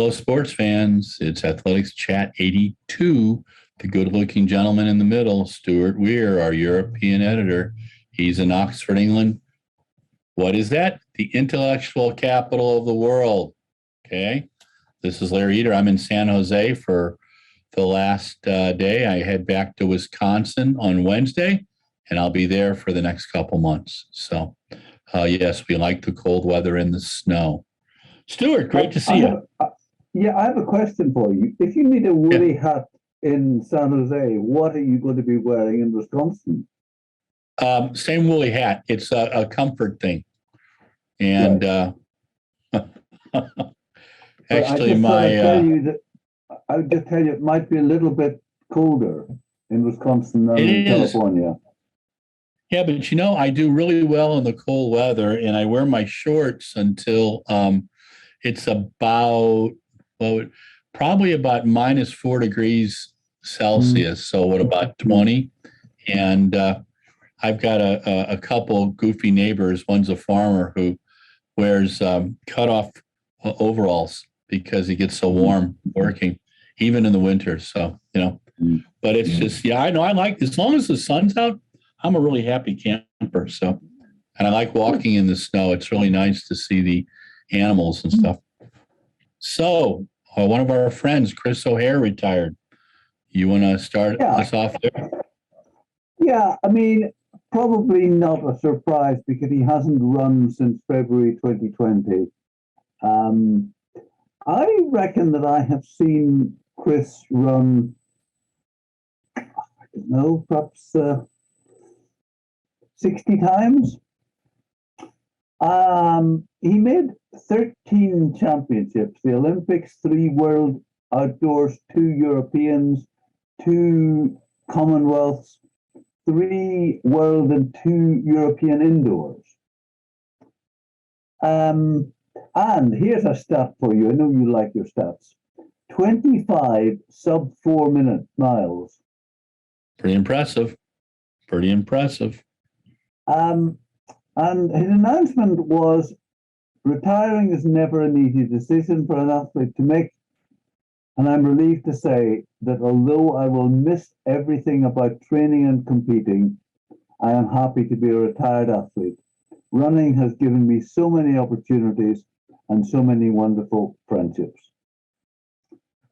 Hello, sports fans. It's Athletics Chat 82. The good looking gentleman in the middle, Stuart Weir, our European editor. He's in Oxford, England. What is that? The intellectual capital of the world. Okay. This is Larry Eder. I'm in San Jose for the last day. I head back to Wisconsin on Wednesday, and I'll be there for the next couple months. So, yes, we like the cold weather and the snow. Stuart, great to see you. I have a question for you. If you need a woolly hat in San Jose, what are you going to be wearing in Wisconsin? Same woolly hat. It's a comfort thing. And actually, I would just tell you it might be a little bit colder in Wisconsin than in California. Yeah, but I do really well in the cold weather, and I wear my shorts until it's probably about minus 4 degrees Celsius. So what, about 20? And I've got a couple goofy neighbors. One's a farmer who wears cut-off overalls because he gets so warm working, even in the winter. So, but it's just, I know I like, as long as the sun's out, I'm a really happy camper. So, and I like walking in the snow. It's really nice to see the animals and stuff. So, one of our friends, Chris O'Hare, retired. You want to start us off there? Yeah, I mean, probably not a surprise because he hasn't run since February 2020. I reckon that I have seen Chris run, I don't know, perhaps 60 times. He made 13 championships, the Olympics, 3 World Outdoors, 2 Europeans, 2 Commonwealths, 3 World and 2 European Indoors. And here's a stat for you. I know you like your stats. 25 sub 4-minute miles. Pretty impressive. And his announcement was, retiring is never an easy decision for an athlete to make. And I'm relieved to say that although I will miss everything about training and competing, I am happy to be a retired athlete. Running has given me so many opportunities and so many wonderful friendships.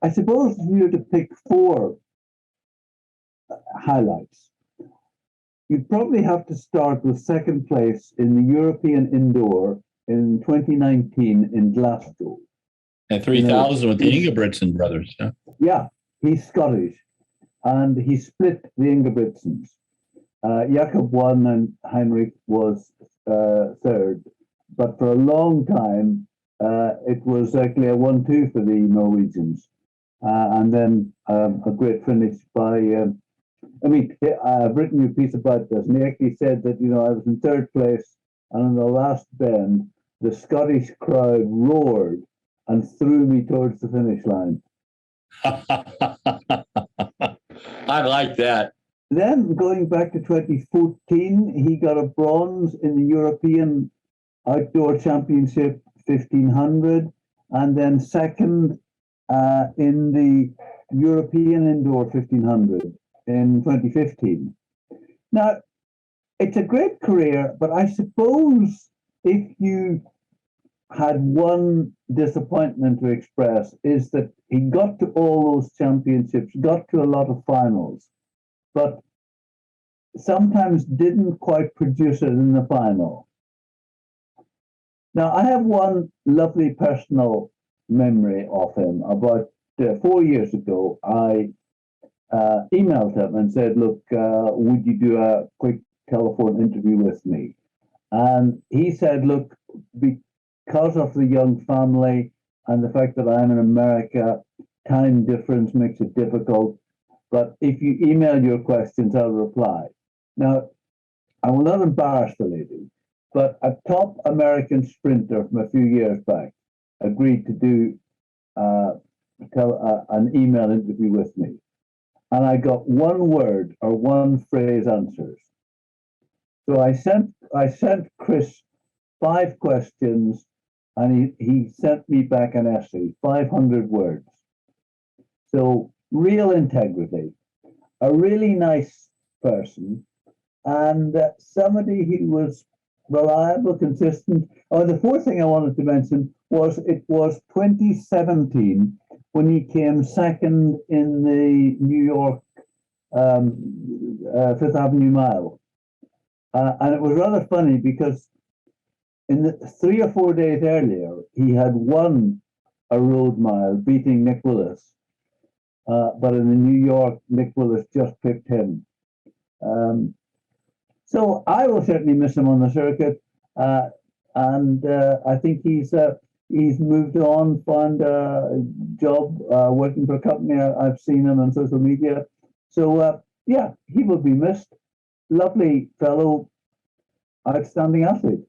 I suppose if you were to pick 4 highlights, you'd probably have to start with 2nd place in the European Indoor in 2019 in Glasgow. At 3,000 with the Ingebrigtsen brothers. Huh? Yeah, he's Scottish, and he split the Ingebrigtsens. Jakob won and Heinrich was 3rd. But for a long time, it was actually a 1-2 for the Norwegians. And then a great finish by... I've written you a piece about this, and he actually said that, I was in 3rd place, and in the last bend, the Scottish crowd roared and threw me towards the finish line. I like that. Then, going back to 2014, he got a bronze in the European Outdoor Championship 1500, and then 2nd in the European Indoor 1500 in 2015. Now, it's a great career, but I suppose if you had one disappointment to express, is that he got to all those championships, got to a lot of finals, but sometimes didn't quite produce it in the final. Now, I have one lovely personal memory of him. About 4 years ago, I emailed him and said, look, would you do a quick telephone interview with me? And he said, look, because of the young family and the fact that I'm in America, time difference makes it difficult. But if you email your questions, I'll reply. Now, I will not embarrass the lady, but a top American sprinter from a few years back agreed to do an email interview with me. And I got one word or one phrase answers. So I sent Chris 5 questions and he sent me back an essay, 500 words. So real integrity, a really nice person, and somebody who was reliable, consistent. Oh, the fourth thing I wanted to mention was it was 2017 when he came second in the New York Fifth Avenue Mile. And it was rather funny because in the 3 or 4 days earlier, he had won a road mile, beating Nick Willis. But in the New York, Nick Willis just picked him. So I will certainly miss him on the circuit. And I think he's moved on, found a job working for a company. I've seen him on social media. So, yeah, he will be missed. Lovely fellow, outstanding athlete.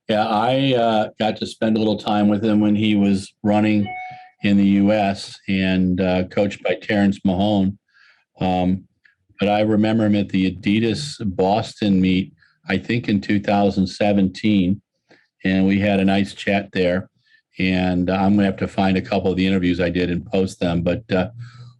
Yeah, I got to spend a little time with him when he was running in the U.S. and coached by Terrence Mahone. But I remember him at the Adidas Boston meet, I think in 2017, and we had a nice chat there. And I'm going to have to find a couple of the interviews I did and post them. But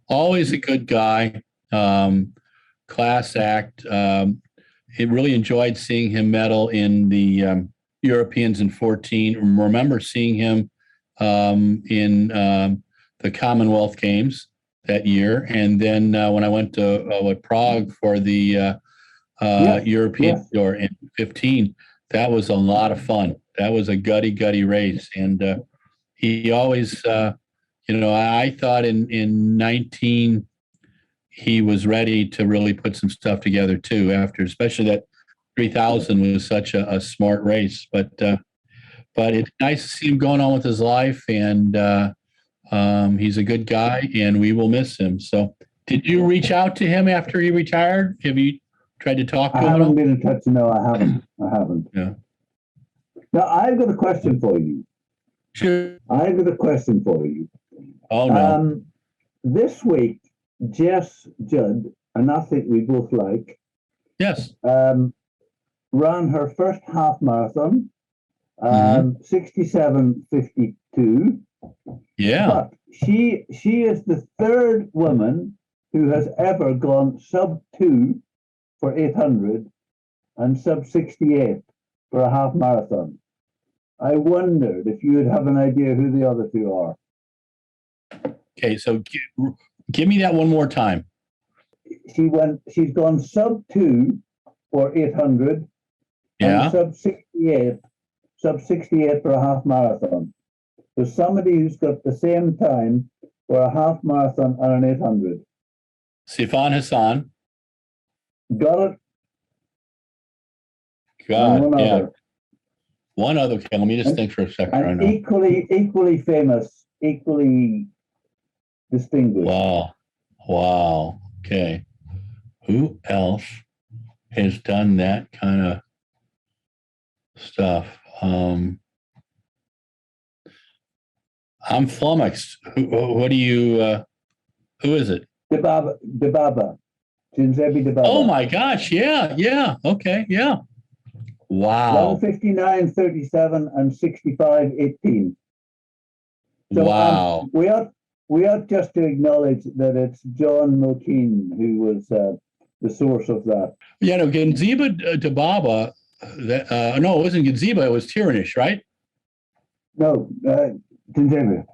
always a good guy, class act. It really enjoyed seeing him medal in the Europeans in 14. Remember seeing him in the Commonwealth Games that year. And then when I went to Prague for the European Tour in 15, that was a lot of fun. That was a gutty race. And he always, I thought in 19, he was ready to really put some stuff together too, after, especially that 3000 was such a smart race. But it's nice to see him going on with his life, and he's a good guy, and we will miss him. So did you reach out to him after he retired? Have you tried to talk to him? I haven't been in touch. No, I haven't. Yeah. Now, I've got a question for you. Sure. I've got a question for you. Oh, no. This week, Jess Judd, an athlete we both like, Yes, ran her first half marathon, 67:52. Yeah. But she is the third woman who has ever gone sub 2 for 800 and sub 68 for a half marathon. I wondered if you would have an idea who the other two are. Okay, so give me that one more time. She's gone sub 2 for 800 Yeah. and sub 68 for a half marathon. There's somebody who's got the same time for a half marathon and an 800. Sifan Hassan. Got it? God, yeah. One other. Okay, let me just think for a second. And equally famous, equally distinguished. Wow. Okay. Who else has done that kind of stuff? I'm flummoxed. What do you? Who is it? Dibaba. Jinzebi Dibaba. Oh my gosh! Yeah. Okay, yeah. Wow. 1:59:37 and 65:18. So, wow. We ought just to acknowledge that it's John Mulkeen who was the source of that. Yeah, no, Genziba Dibaba. No, it wasn't Genziba. It was Tiranish, right? No, Jinzebi.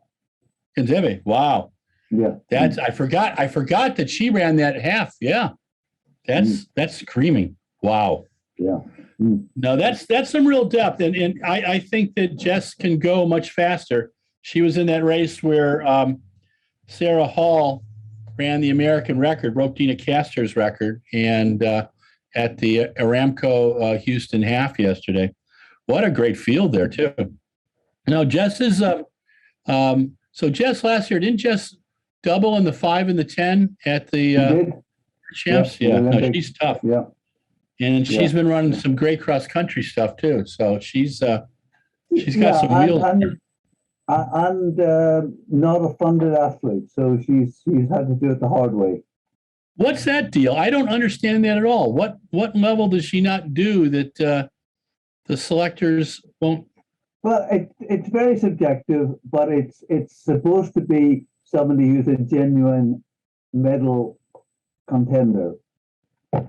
Genziba. Wow. Yeah. I forgot that she ran that half. Yeah. That's screaming. Wow. Yeah. No, that's some real depth. And I think that Jess can go much faster. She was in that race where Sarah Hall ran the American record, broke Dina Castor's record, and at the Aramco Houston half yesterday. What a great field there, too. Now, Jess is so Jess last year, didn't Jess double in the 5 and the 10 at the champs? Yeah, no, she's tough. Yeah. And she's been running some great cross country stuff too. So she's got some wheels. And not a funded athlete, so she's had to do it the hard way. What's that deal? I don't understand that at all. What level does she not do that the selectors won't Well, it's very subjective, but it's supposed to be somebody who's a genuine medal contender.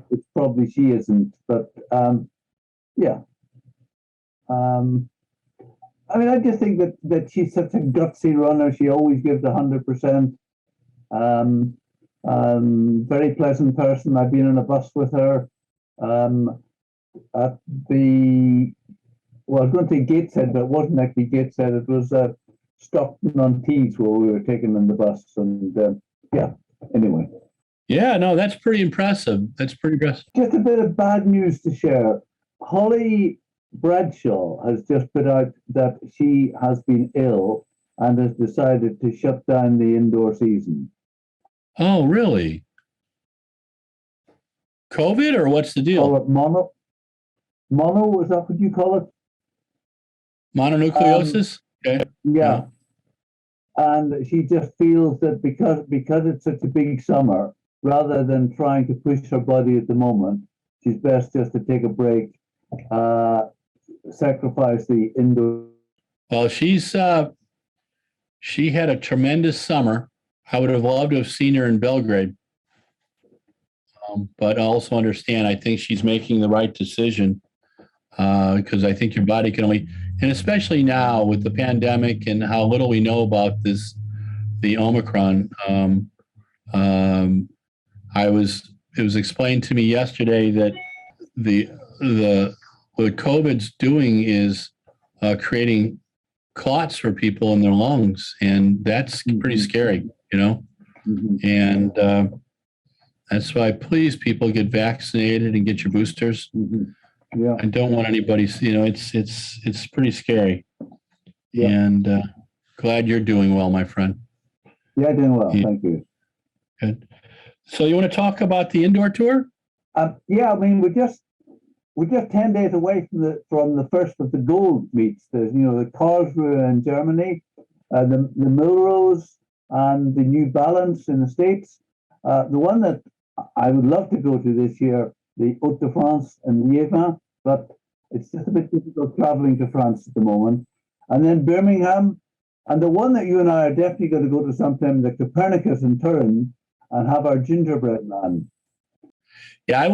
Which probably she isn't, but yeah. I mean, I just think that she's such a gutsy runner. She always gives 100%. Very pleasant person. I've been on a bus with her. At the Well, I was going to say Gateshead, but it wasn't actually Gateshead. It was Stockton-on-Tees where we were taken on the bus, and yeah. Anyway. Yeah, no, that's pretty impressive. That's pretty impressive. Just a bit of bad news to share. Holly Bradshaw has just put out that she has been ill and has decided to shut down the indoor season. Oh, really? COVID, or what's the deal? Call it mono, is that what you call it? Mononucleosis? Okay. Yeah. And she just feels that because it's such a big summer, rather than trying to push her body at the moment, she's best just to take a break, sacrifice the indoor. Well, she had a tremendous summer. I would have loved to have seen her in Belgrade. But I also understand, I think she's making the right decision, because I think your body can only, and especially now with the pandemic and how little we know about the Omicron. It was explained to me yesterday that what COVID's doing is creating clots for people in their lungs, and that's pretty scary, you know. And that's why, please, people, get vaccinated and get your boosters. Yeah, I don't want anybody, you know, it's pretty scary. Yeah. And glad you're doing well, my friend. Yeah, doing well. Yeah. Thank you. Good. So you want to talk about the indoor tour? Yeah, I mean, we're just 10 days away from the first of the gold meets. There's, you know, the Karlsruhe in Germany, the Millrose, and the New Balance in the States. The one that I would love to go to this year, the Haute de France and Liévin, but it's just a bit difficult traveling to France at the moment. And then Birmingham, and the one that you and I are definitely going to go to sometime, the Copernicus in Turin, and have our gingerbread man. Yeah, I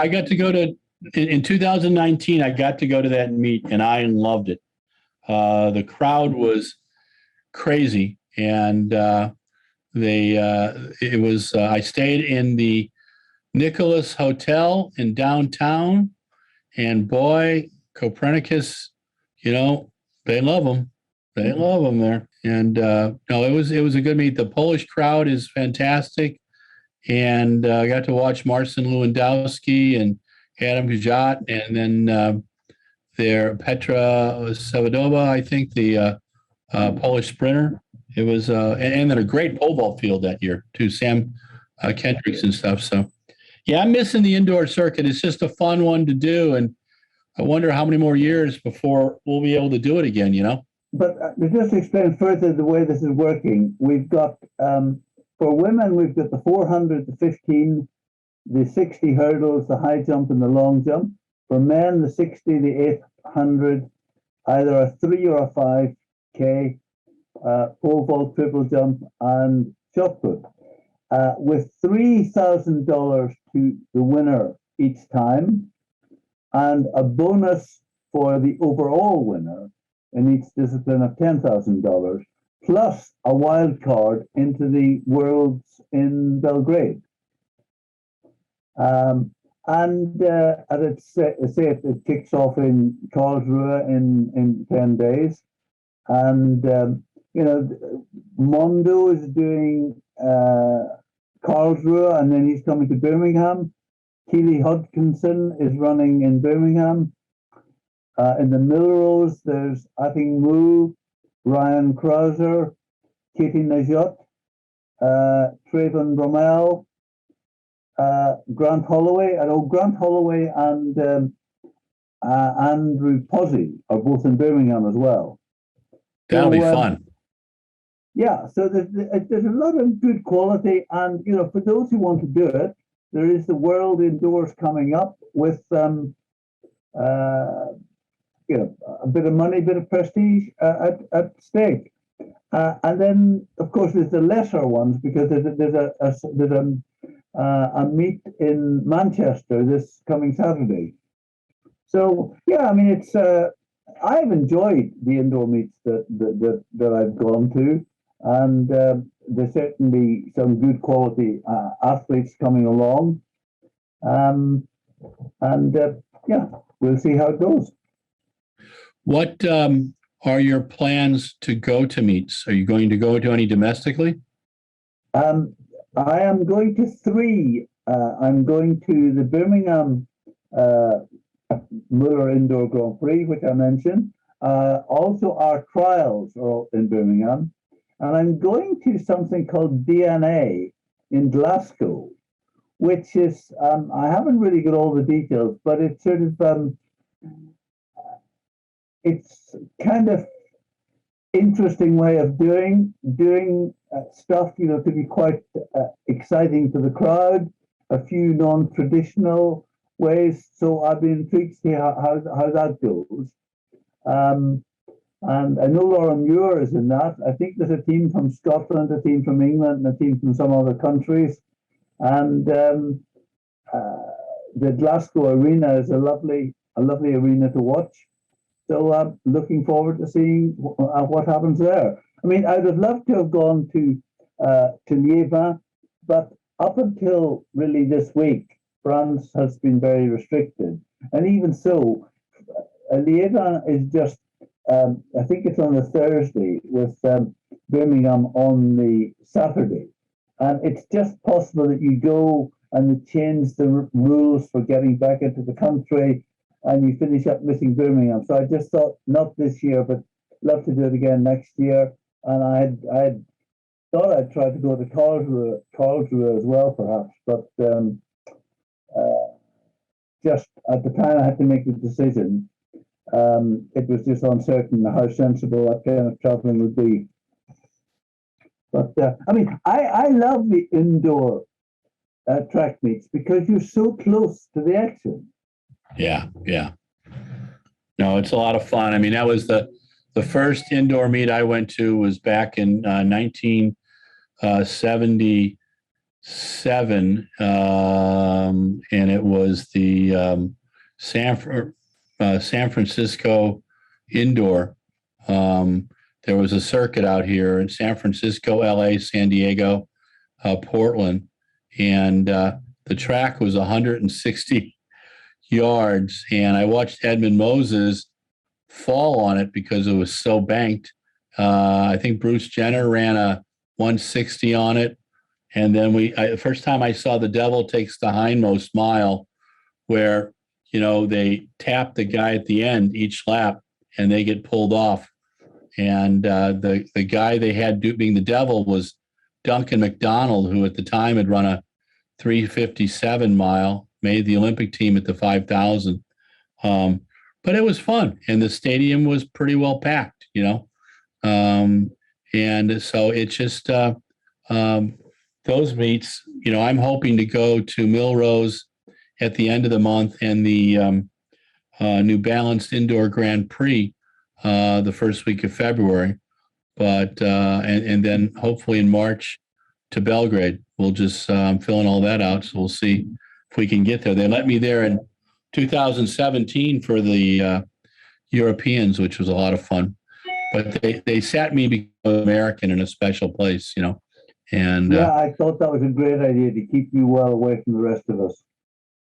got to go to, in 2019, I got to go to that meet, and I loved it. The crowd was crazy, and I stayed in the Nicholas Hotel in downtown, and boy, Copernicus, you know, they love them. They love them there. And no, it was a good meet. The Polish crowd is fantastic, and I got to watch Marcin Lewandowski and Adam Gajot, and then Petra Savadova, I think, the Polish sprinter. It was, and then a great pole vault field that year too, Sam Kendricks and stuff. So, yeah, I'm missing the indoor circuit. It's just a fun one to do, and I wonder how many more years before we'll be able to do it again, you know? But just to explain further the way this is working, we've got, for women, we've got the 400, the 15, the 60 hurdles, the high jump and the long jump. For men, the 60, the 800, either a 3 or a 5K, pole vault, triple jump, and shot put, with $3,000 to the winner each time, and a bonus for the overall winner in each discipline of $10,000, plus a wild card into the Worlds in Belgrade. And as it kicks off in Karlsruhe in 10 days. And, you know, Mondo is doing Karlsruhe, and then he's coming to Birmingham. Keely Hodgkinson is running in Birmingham. In the Millrose, there's Ating Mu, Ryan Krauser, Katie Najot, Trayvon Rommel, Grant Holloway. I know Grant Holloway and Andrew Posey are both in Birmingham as well. That'll be fun. Yeah, so there's a lot of good quality, and you know, for those who want to do it, there is the World Indoors coming up with you know, a bit of money, a bit of prestige at stake. And then, of course, there's the lesser ones because there's a meet in Manchester this coming Saturday. So yeah, I mean, it's I've enjoyed the indoor meets that I've gone to, and there's certainly some good quality athletes coming along, and yeah, we'll see how it goes. What are your plans to go to meets? Are you going to go to any domestically? I am going to three. I'm going to the Birmingham Muller Indoor Grand Prix, which I mentioned. Also, our trials are in Birmingham. And I'm going to something called DNA in Glasgow, which is, I haven't really got all the details, but it's sort of, it's kind of interesting way of doing stuff, you know, to be quite exciting to the crowd, a few non-traditional ways. So I've been intrigued to see how that goes. And I know Laura Muir is in that. I think there's a team from Scotland, a team from England, and a team from some other countries. And the Glasgow arena is a lovely arena to watch. So I'm looking forward to seeing what happens there. I mean, I would have loved to have gone to Liévin, but up until really this week, France has been very restricted. And even so, Liévin is just, I think it's on the Thursday with Birmingham on the Saturday. And it's just possible that you go and they change the rules for getting back into the country and you finish up missing Birmingham. So I just thought, not this year, but love to do it again next year. And I had thought I'd try to go to Karlsruhe as well, perhaps. But just at the time I had to make the decision, it was just uncertain how sensible that kind of traveling would be. But I mean, I love the indoor track meets because you're so close to the action. Yeah. No, it's a lot of fun. I mean, that was the first indoor meet I went to was back in 1977, and it was the San Francisco indoor. There was a circuit out here in San Francisco, LA, San Diego, Portland, and the track was 160 yards. And I watched Edmund Moses fall on it because it was so banked. I think Bruce Jenner ran a 160 on it. And then the first time I saw the devil takes the hindmost mile, where, you know, they tap the guy at the end each lap and they get pulled off. And the guy they had being the devil was Duncan McDonald, who at the time had run a 3:57 mile, made the Olympic team at the 5,000. But it was fun, and the stadium was pretty well packed, you know. And so it's just those meets, you know, I'm hoping to go to Millrose at the end of the month and the New Balance Indoor Grand Prix the first week of February. But and then hopefully in March to Belgrade. We'll just filling all that out, so we'll see if we can get there. They let me there in 2017 for the Europeans, which was a lot of fun. But they sat me because I'm American in a special place, you know. And yeah, I thought that was a great idea to keep you well away from the rest of us.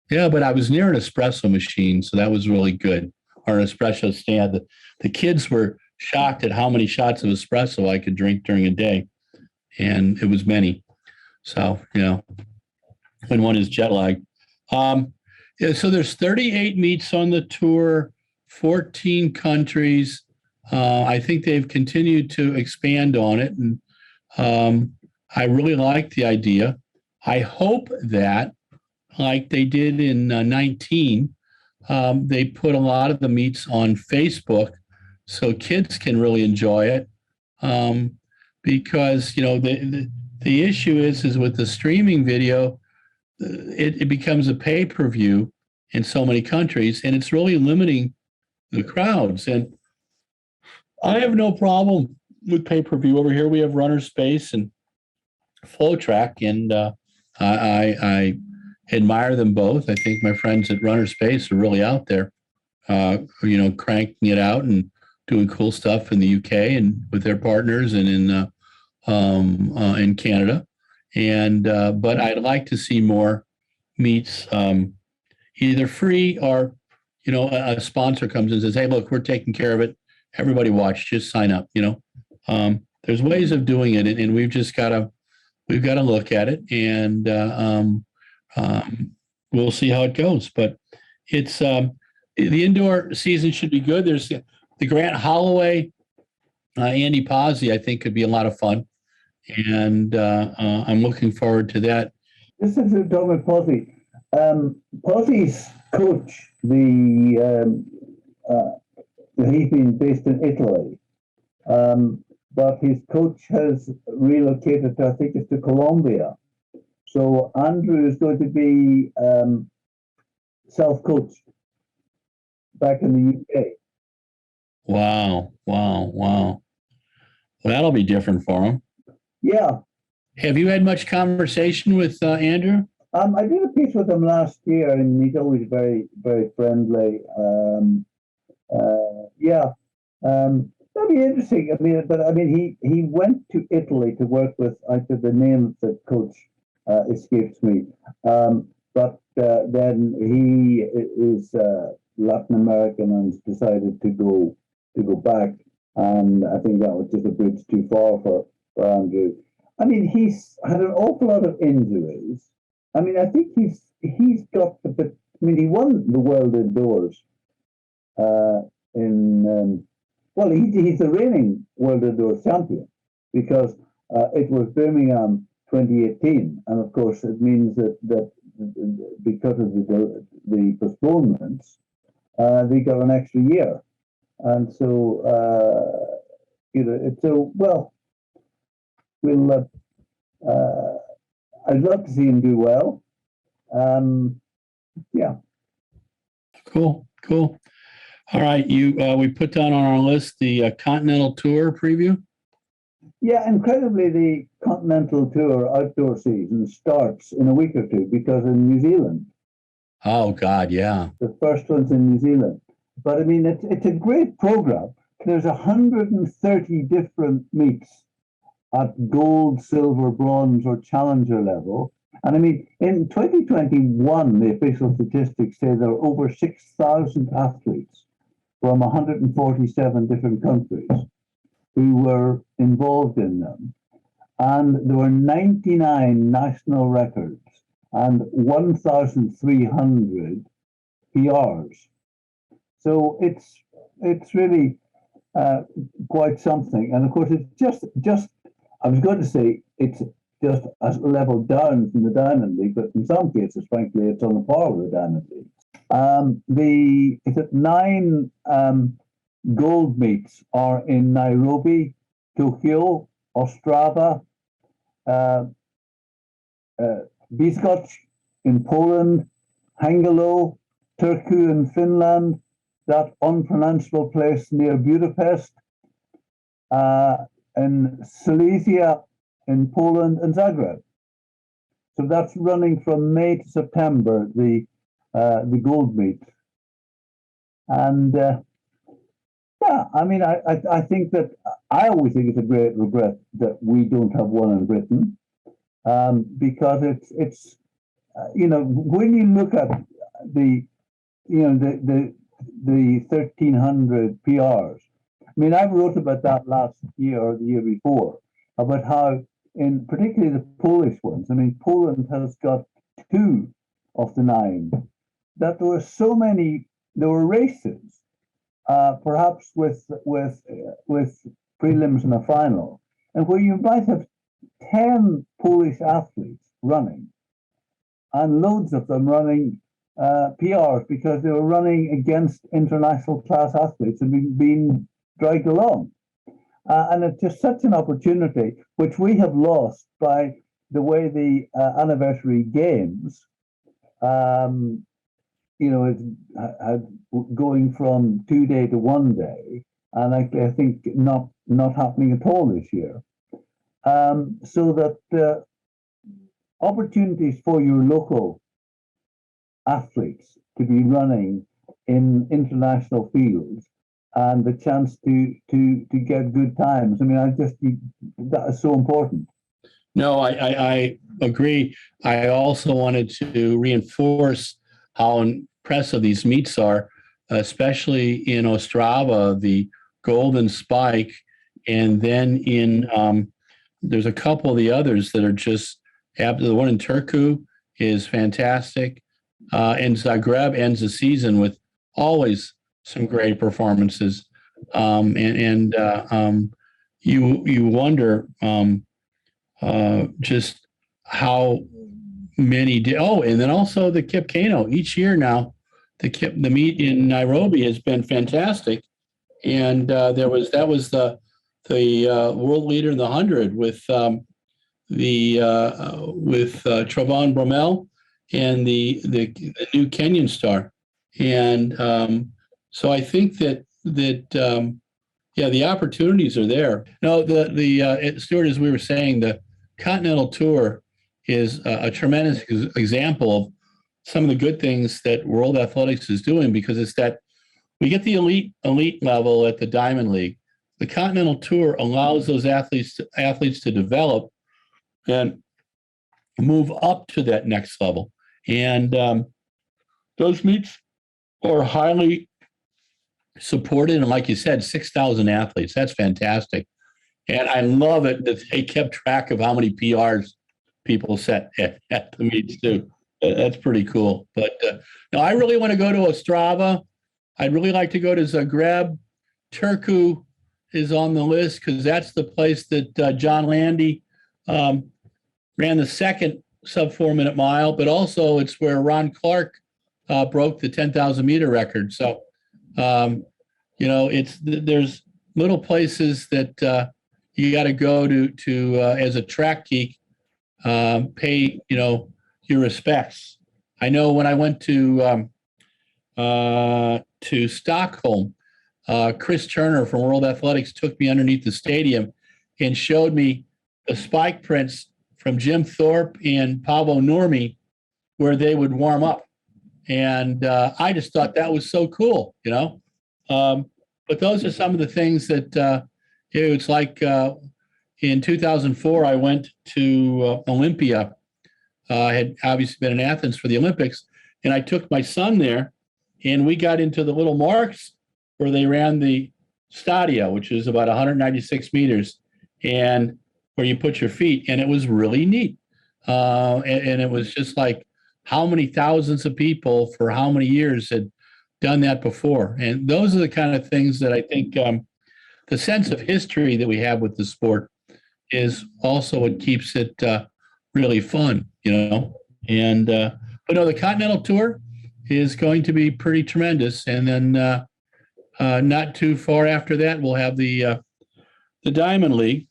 Yeah, but I was near an espresso machine, so that was really good. Or an espresso stand. The kids were shocked at how many shots of espresso I could drink during a day, and it was many. So, you know, when one is jet lagged. Yeah, so there's 38 meets on the tour, 14 countries. I think they've continued to expand on it, and I really like the idea. I hope that, like they did in 19, they put a lot of the meets on Facebook so kids can really enjoy it. Because, you know, the issue is with the streaming video, it becomes a pay-per-view in so many countries, and it's really limiting the crowds. And I have no problem with pay-per-view over here. We have Runner Space and Flow Track, and I admire them both. I think my friends at Runner Space are really out there, cranking it out and doing cool stuff in the UK and with their partners and in Canada. And but I'd like to see more meets, either free or a sponsor comes and says, "Hey, look, we're taking care of it. Everybody watch. Just sign up." There's ways of doing it, and we've got to look at it, and we'll see how it goes. But it's the indoor season should be good. There's the Grant Holloway, Andy Pazzi, I think could be a lot of fun, and I'm looking forward to that. This is a talk with Pazzi. Pazzi's coach, he's been based in Italy, but his coach has relocated to, I think it's to Colombia. So Andrew is going to be self-coached back in the UK. Wow. Well, that'll be different for him. Yeah. Have you had much conversation with Andrew? I did a piece with him last year, and he's always very, very friendly. That'd be interesting. He went to Italy to work with, actually the name of the coach escapes me, but then he is Latin American and decided to go back, and I think that was just a bridge too far for Andrew. I mean, he's had an awful lot of injuries. I mean, I think he's got the bit. I mean, he won the world indoors he's the reigning world indoors champion because it was Birmingham 2018, and of course it means that because of the postponements, they got an extra year, and so I'd love to see him do well. Yeah. Cool. All right, we put down on our list the Continental Tour preview. Yeah, incredibly, the Continental Tour outdoor season starts in a week or two because in New Zealand. Oh God, yeah. The first one's in New Zealand, but I mean it's a great program. There's 130 different meets at gold, silver, bronze, or challenger level. And I mean, in 2021, the official statistics say there were over 6,000 athletes from 147 different countries who were involved in them. And there were 99 national records and 1,300 PRs. So it's really quite something. And of course, it's just I was going to say it's just a level down from the Diamond League, but in some cases, frankly, it's on the par with the Diamond League. The 9 gold meets are in Nairobi, Tokyo, Ostrava, Bydgoszcz in Poland, Hangalo, Turku in Finland, that unpronounceable place near Budapest, in Silesia in Poland, and Zagreb. So that's running from May to September, the gold meet. And I mean, I think that I always think it's a great regret that we don't have one in Britain, because it's when you look at the 1,300 PRs. I mean, I wrote about that last year or the year before, about how, in particularly the Polish ones, I mean, Poland has got 2 of the 9, that there were so many, there were races, perhaps with prelims and a final, and where you might have 10 Polish athletes running, and loads of them running PRs because they were running against international class athletes and being dragged along. And it's just such an opportunity, which we have lost by the way the anniversary games, it's going from 2 day to 1 day. and I think not happening at all this year. So that opportunities for your local athletes to be running in international fields and the chance to get good times. I mean, that is so important. No, I agree. I also wanted to reinforce how impressive these meets are, especially in Ostrava, the Golden Spike, and then there's a couple of the others that are just, the one in Turku is fantastic. And Zagreb ends the season with always some great performances. You wonder just how many and then also the Kip Keino each year now. The meet in Nairobi has been fantastic, and that was the world leader in the 100 with Travon Bromell and the new Kenyan star, and so I think that the opportunities are there. No, Stuart, as we were saying, the Continental Tour is a tremendous example of some of the good things that World Athletics is doing, because it's that we get the elite level at the Diamond League. The Continental Tour allows those athletes to develop and move up to that next level. And those meets are highly supported. And like you said, 6,000 athletes. That's fantastic. And I love it that they kept track of how many PRs people set at the meets too. That's pretty cool. But no, I really want to go to Ostrava. I'd really like to go to Zagreb. Turku is on the list because that's the place that John Landy ran the second sub-4-minute mile, but also it's where Ron Clark broke the 10,000 meter record. So, there's little places that you got to go to as a track geek, pay, your respects. I know when I went to Stockholm, Chris Turner from World Athletics took me underneath the stadium and showed me the spike prints from Jim Thorpe and Pablo Nurmi where they would warm up. And I just thought that was so cool, But those are some of the things that, it's like in 2004, I went to Olympia. I had obviously been in Athens for the Olympics, and I took my son there, and we got into the little marks where they ran the stadia, which is about 196 meters, and where you put your feet, and it was really neat. And it was just like how many thousands of people for how many years had done that before. And those are the kind of things that I think the sense of history that we have with the sport is also what keeps it really fun, And but no, the Continental Tour is going to be pretty tremendous. And then not too far after that, we'll have the Diamond League,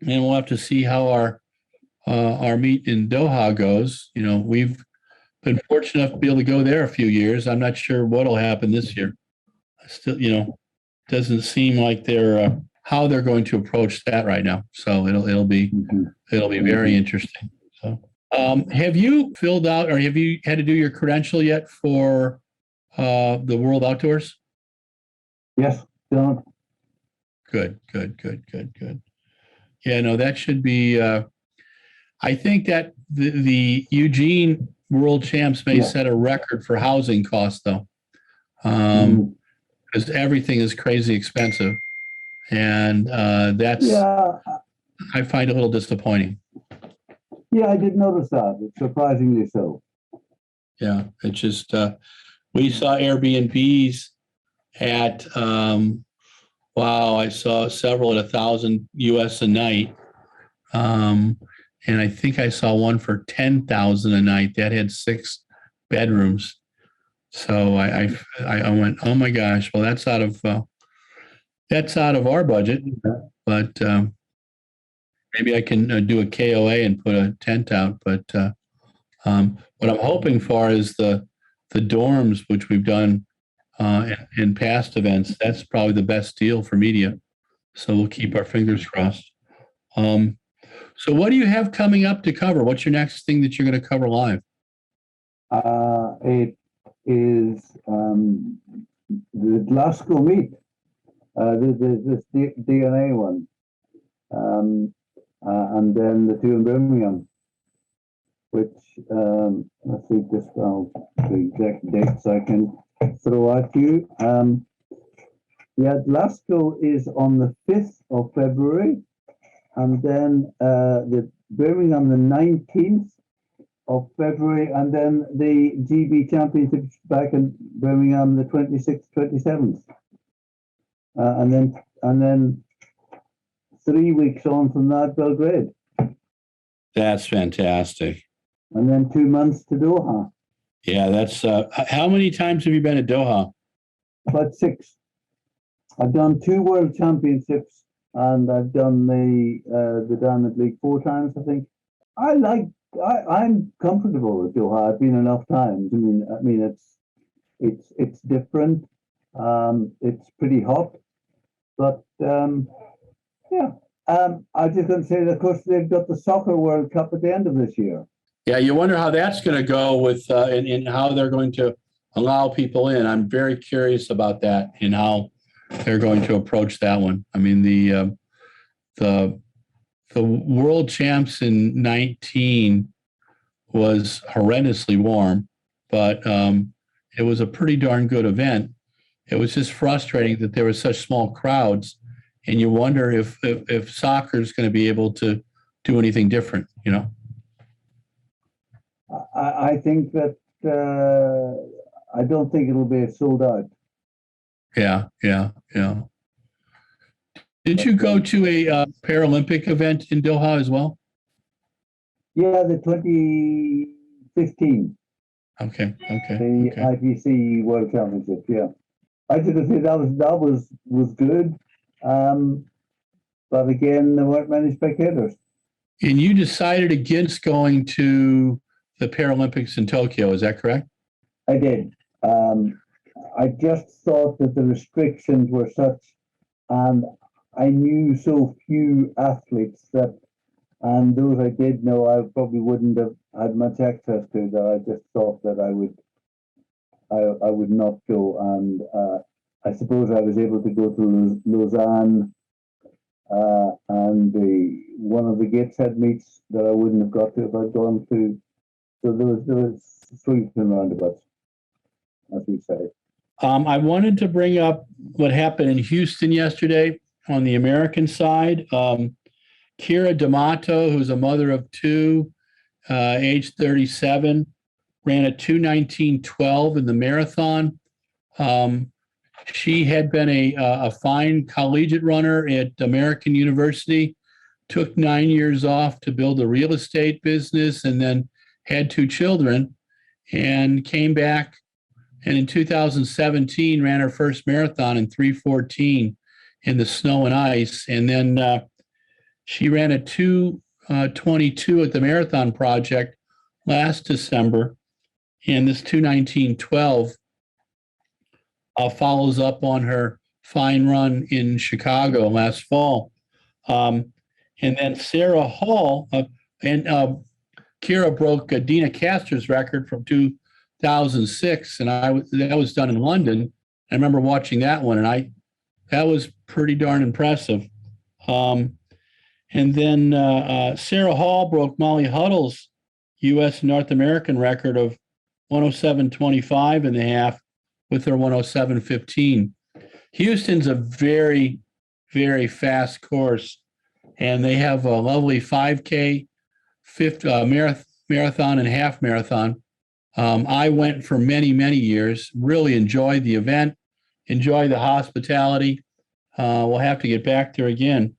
and we'll have to see how our meet in Doha goes. We've been fortunate enough to be able to go there a few years. I'm not sure what'll happen this year. Still, doesn't seem like how they're going to approach that right now. So it'll be very interesting. So, have you filled out, or have you had to do your credential yet for the World Outdoors? Yes, done. Good. Yeah, no, that should be. I think that the Eugene World Champs may set a record for housing costs, though, because everything is crazy expensive, and that's I find a little disappointing. Yeah, I did notice that. It's surprisingly so. Yeah, it's just we saw Airbnbs at I saw several at $1,000 a night. And I think I saw one for $10,000 a night that had 6 bedrooms. So I went, oh my gosh, well that's out of our budget, but maybe I can do a KOA and put a tent out. But what I'm hoping for is the dorms, which we've done in past events. That's probably the best deal for media. So we'll keep our fingers crossed. So what do you have coming up to cover? What's your next thing that you're going to cover live? It is the Glasgow meet, this DNA one, and then the two in Birmingham, which, let's see, just the exact dates I can throw at you. Glasgow is on the 5th of February, and then the Birmingham the 19th of February, and then the GB Championships back in Birmingham the 26th, 27th. And then 3 weeks on from that, Belgrade. That's fantastic. And then 2 months to Doha. Yeah, that's how many times have you been at Doha? About 6. I've done 2 World Championships, and I've done the Diamond League 4 times, I think. I'm comfortable with Doha. I've been enough times. I mean, it's different. It's pretty hot, but yeah. I just going to say that, of course, they've got the Soccer World Cup at the end of this year. Yeah, you wonder how that's going to go with and how they're going to allow people in. I'm very curious about that and how they're going to approach that one. I mean, the World Champs in 19 was horrendously warm, but it was a pretty darn good event. It was just frustrating that there were such small crowds, and you wonder if soccer is going to be able to do anything different, you know? I think that I don't think it'll be sold out. Yeah. Did you go to a Paralympic event in Doha as well? Yeah, the 2015. Okay. The IPC World Championship. Yeah, I was going to say that was good, but again, there weren't many spectators. And you decided against going to the Paralympics in Tokyo. Is that correct? I did. I just thought that the restrictions were such, and I knew so few athletes that, and those I did know, I probably wouldn't have had much access to, that I just thought that I would not go. And I suppose I was able to go to Lausanne and one of the Gateshead meets that I wouldn't have got to if I'd gone to. So there was swings and roundabouts, as we say. I wanted to bring up what happened in Houston yesterday on the American side. Kira D'Amato, who's a mother of 2, age 37, ran a 2:19:12 in the marathon. She had been a fine collegiate runner at American University, took 9 years off to build a real estate business, and then had 2 children, and came back. And in 2017, ran her first marathon in 3:14 in the snow and ice. And then she ran a 2:22 at the Marathon Project last December. And this 2:19:12 follows up on her fine run in Chicago last fall. And then Sarah Hall and Kira broke Dina Castor's record from 2006, and that was done in London. I remember watching that one, and that was pretty darn impressive. And then Sarah Hall broke Molly Huddle's U.S. and North American record of 107.25 and a half with her 107.15. Houston's a very, very fast course, and they have a lovely 5K, marathon, and half marathon. I went for many, many years, really enjoyed the event, enjoyed the hospitality. We'll have to get back there again.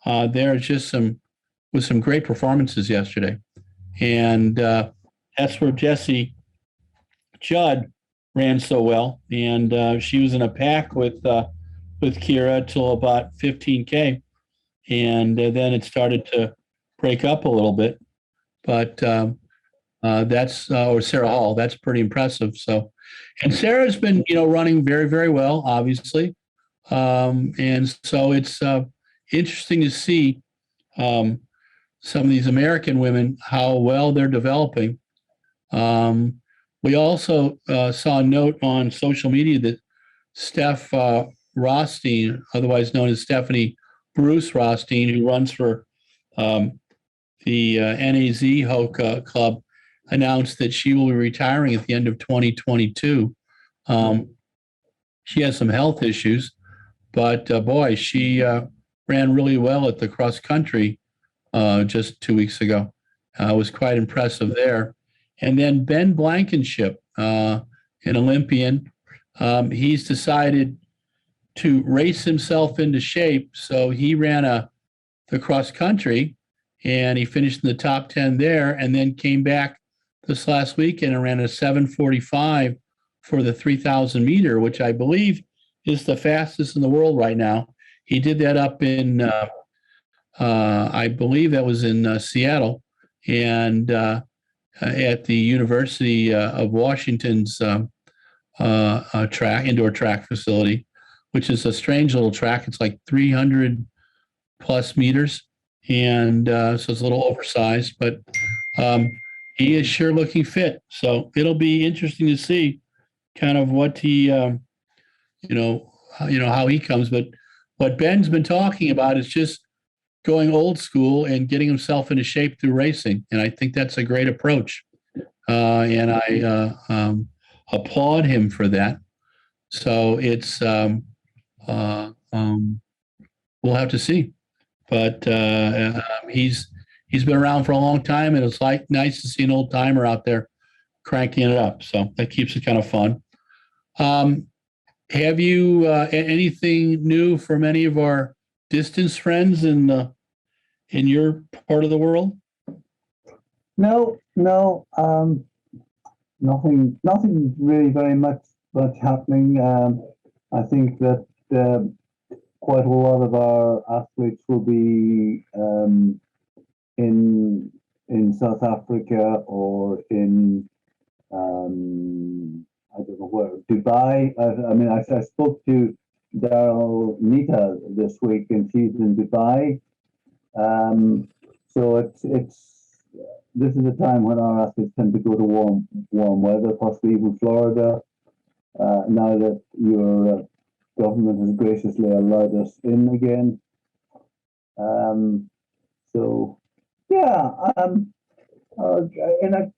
There's just some great performances yesterday. And that's where Jessie Judd ran so well. And she was in a pack with Kira till about 15K. And then it started to break up a little bit. But That's or Sarah Hall. That's pretty impressive. So, and Sarah's been, running very, very well, obviously. And so it's interesting to see some of these American women, how well they're developing. We also saw a note on social media that Steph Rostein, otherwise known as Stephanie Bruce Rostein, who runs for the NAZ Hoka Club, announced that she will be retiring at the end of 2022. She has some health issues, but boy, she ran really well at the cross country just 2 weeks ago. Was quite impressive there. And then Ben Blankenship, an Olympian, he's decided to race himself into shape. So he ran the cross country, and he finished in the top 10 there, and then came back this last weekend and ran a 7:45 for the 3,000 meter, which I believe is the fastest in the world right now. He did that up in, I believe that was in Seattle, and at the University of Washington's indoor track facility, which is a strange little track. It's like 300 plus meters, and so it's a little oversized, but he is sure looking fit. So it'll be interesting to see kind of what he, how he comes. But what Ben's been talking about is just going old school and getting himself into shape through racing, and I think that's a great approach. And I applaud him for that. So it's we'll have to see, but he's been around for a long time, and it's like nice to see an old timer out there cranking it up. So that keeps it kind of fun. Have you anything new from any of our distance friends in your part of the world? No, nothing really very much happening. I think that quite a lot of our athletes will be in South Africa or in I don't know where, Dubai. I spoke to Daryl Nita this week, and she's in Dubai. So it's this is a time when our athletes tend to go to warm weather, possibly even Florida. Now that your government has graciously allowed us in again. So yeah, in a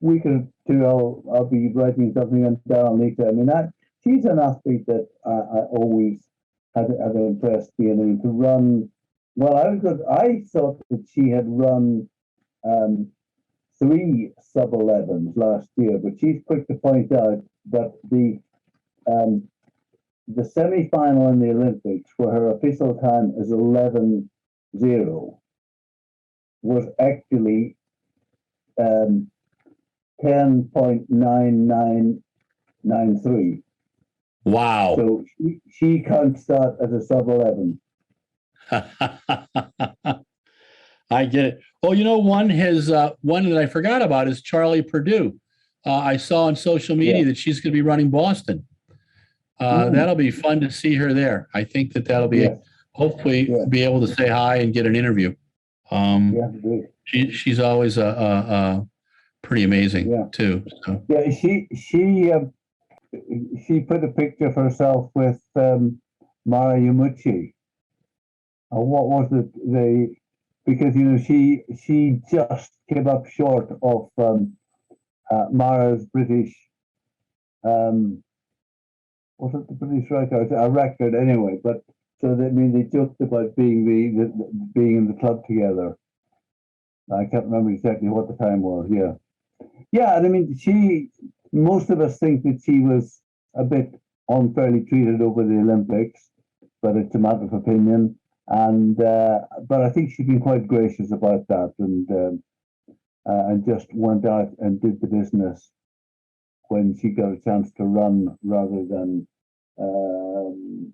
week or two, I'll be writing something on Daryl Nita. She's an athlete that I always have impressed me. To run well, I thought that she had run 3 sub-11s last year, but she's quick to point out that the semi-final in the Olympics, where her official time is 11:0, was actually 10.9993. Wow! So she counts that as a sub-11. I get it. Oh, one that I forgot about is Charlie Perdue. I saw on social media that she's going to be running Boston. That'll be fun to see her there. I think that'll be hopefully be able to say hi and get an interview. She's always pretty amazing too. So. Yeah, she put a picture of herself with Mara Yumuchi. What was it? Because she just came up short of Mara's British. Was it the British record? A record anyway. But so they joked about being being in the club together. I can't remember exactly what the time was. Yeah. Most of us think that she was a bit unfairly treated over the Olympics, but it's a matter of opinion. And but I think she's been quite gracious about that, and just went out and did the business when she got a chance to run, rather than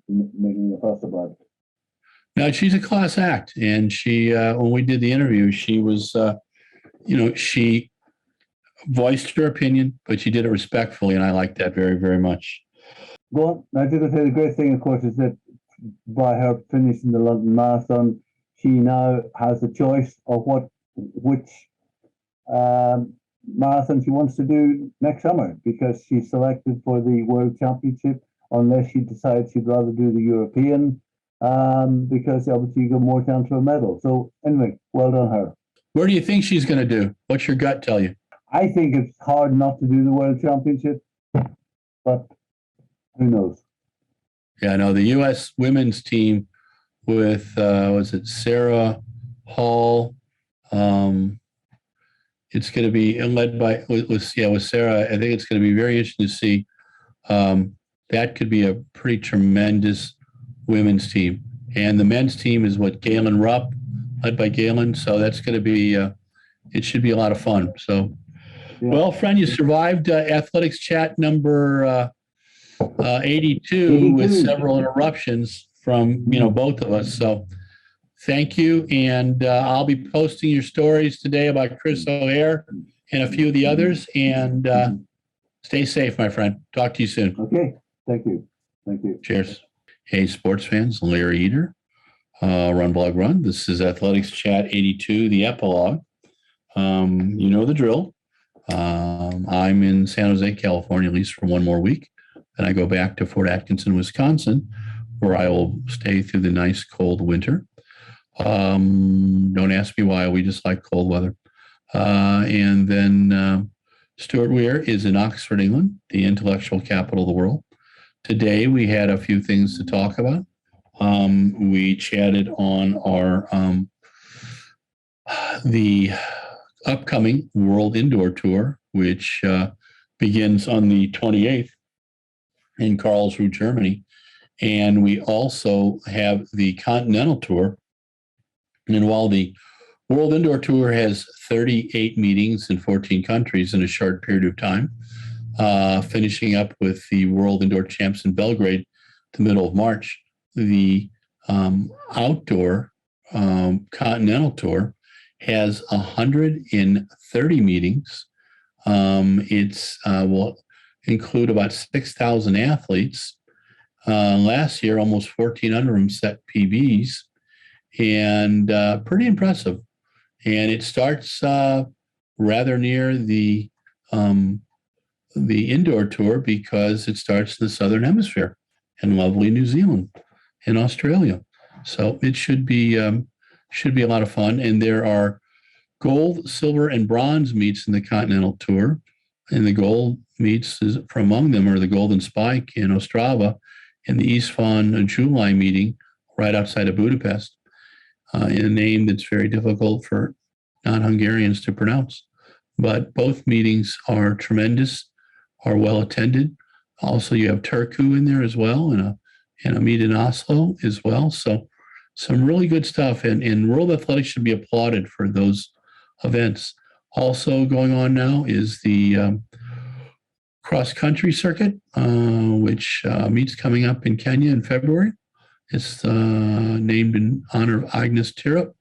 making a fuss about it. No, she's a class act, and she when we did the interview, she was, she voiced her opinion, but she did it respectfully, and I like that very, very much. Well, I did say the great thing, of course, is that by her finishing the London Marathon, she now has the choice of which marathon she wants to do next summer, because she's selected for the World Championship, unless she decides she'd rather do the European, because obviously you got more chance for a medal. So anyway, well done her. Where do you think she's going to do? What's your gut tell you? I think it's hard not to do the World Championship, but who knows? Yeah, no, the U.S. women's team with, was it Sarah Hall? It's going to be led by, with Sarah. I think it's going to be very interesting to see. That could be a pretty tremendous women's team. And the men's team is Galen Rupp, led by Galen. So that's going to be, it should be a lot of fun. So, yeah. Well, friend, you survived Athletics Chat number 82 with several interruptions from, both of us. So thank you. And I'll be posting your stories today about Chris O'Hare and a few of the others. And stay safe, my friend. Talk to you soon. Okay. Thank you. Thank you. Cheers. Hey, sports fans, Larry Eder, RunBlogRun. This is Athletics Chat 82, the epilogue. You know the drill. I'm in San Jose, California, at least for one more week. Then I go back to Fort Atkinson, Wisconsin, where I will stay through the nice cold winter. Don't ask me why. We just like cold weather. And then Stuart Weir is in Oxford, England, the intellectual capital of the world. Today, we had a few things to talk about. We chatted on our the upcoming World Indoor Tour, which begins on the 28th in Karlsruhe, Germany. And we also have the Continental Tour. And while the World Indoor Tour has 38 meetings in 14 countries in a short period of time, finishing up with the World Indoor Champs in Belgrade the middle of March, the outdoor Continental Tour has 130 meetings. It's will include about 6,000 athletes. Last year, almost 1,400 of them set PBs, and pretty impressive. And it starts rather near the indoor tour, because it starts in the Southern Hemisphere in lovely New Zealand and Australia. So it should be a lot of fun. And there are gold, silver, and bronze meets in the Continental Tour. And the gold meets, from among them are the Golden Spike in Ostrava and the István July meeting right outside of Budapest, in a name that's very difficult for non-Hungarians to pronounce. But both meetings are tremendous, are well attended. Also, you have Turku in there as well, and a meet in Oslo as well. So some really good stuff. And World Athletics should be applauded for those events. Also going on now is the cross-country circuit, which meets coming up in Kenya in February. It's named in honor of Agnes Tirop.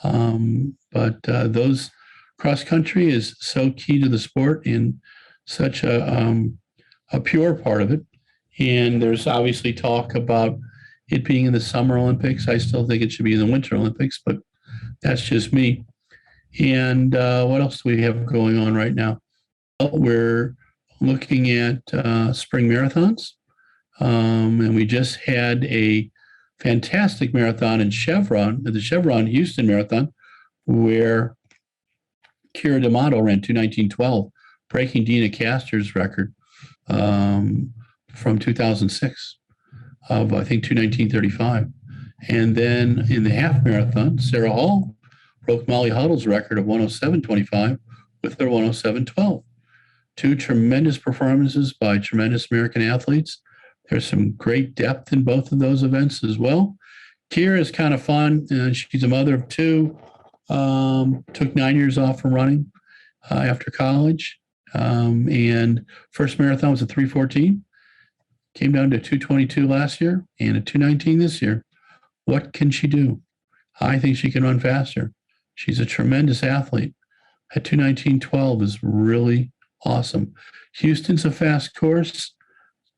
But those cross-country is so key to the sport and such a pure part of it. And there's obviously talk about it being in the Summer Olympics. I still think it should be in the Winter Olympics, but that's just me. And what else do we have going on right now? Well, we're looking at spring marathons. And we just had a fantastic marathon in Chevron, the Chevron Houston Marathon, where Kira D'Amato ran 2:19:12, breaking Dina Castor's record from 2006 of, I think, 2:19:35. And then in the half marathon, Sarah Hall broke Molly Huddle's record of 1:07:25 with her 1:07:12. Two tremendous performances by tremendous American athletes. There's some great depth in both of those events as well. Kira is kind of fun. She's a mother of two. Took 9 years off from running after college. And first marathon was a 3:14. Came down to 2:22 last year and a 2:19 this year. What can she do? I think she can run faster. She's a tremendous athlete. at 2:19:12 is really awesome. Houston's a fast course,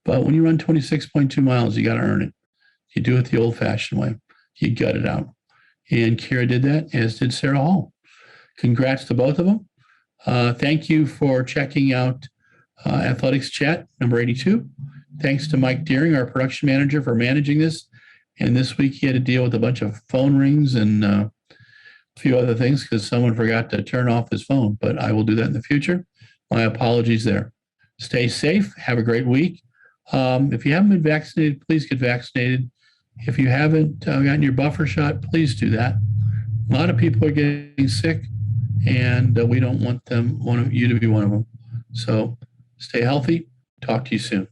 but when you run 26.2 miles, you got to earn it. You do it the old-fashioned way. You gut it out. And Kira did that, as did Sarah Hall. Congrats to both of them. Thank you for checking out Athletics Chat number 82. Thanks to Mike Deering, our production manager, for managing this. And this week he had to deal with a bunch of phone rings and a few other things because someone forgot to turn off his phone. But I will do that in the future. My apologies there. Stay safe. Have a great week. If you haven't been vaccinated, please get vaccinated. If you haven't gotten your buffer shot, please do that. A lot of people are getting sick, and we don't want you to be one of them. So stay healthy. Talk to you soon.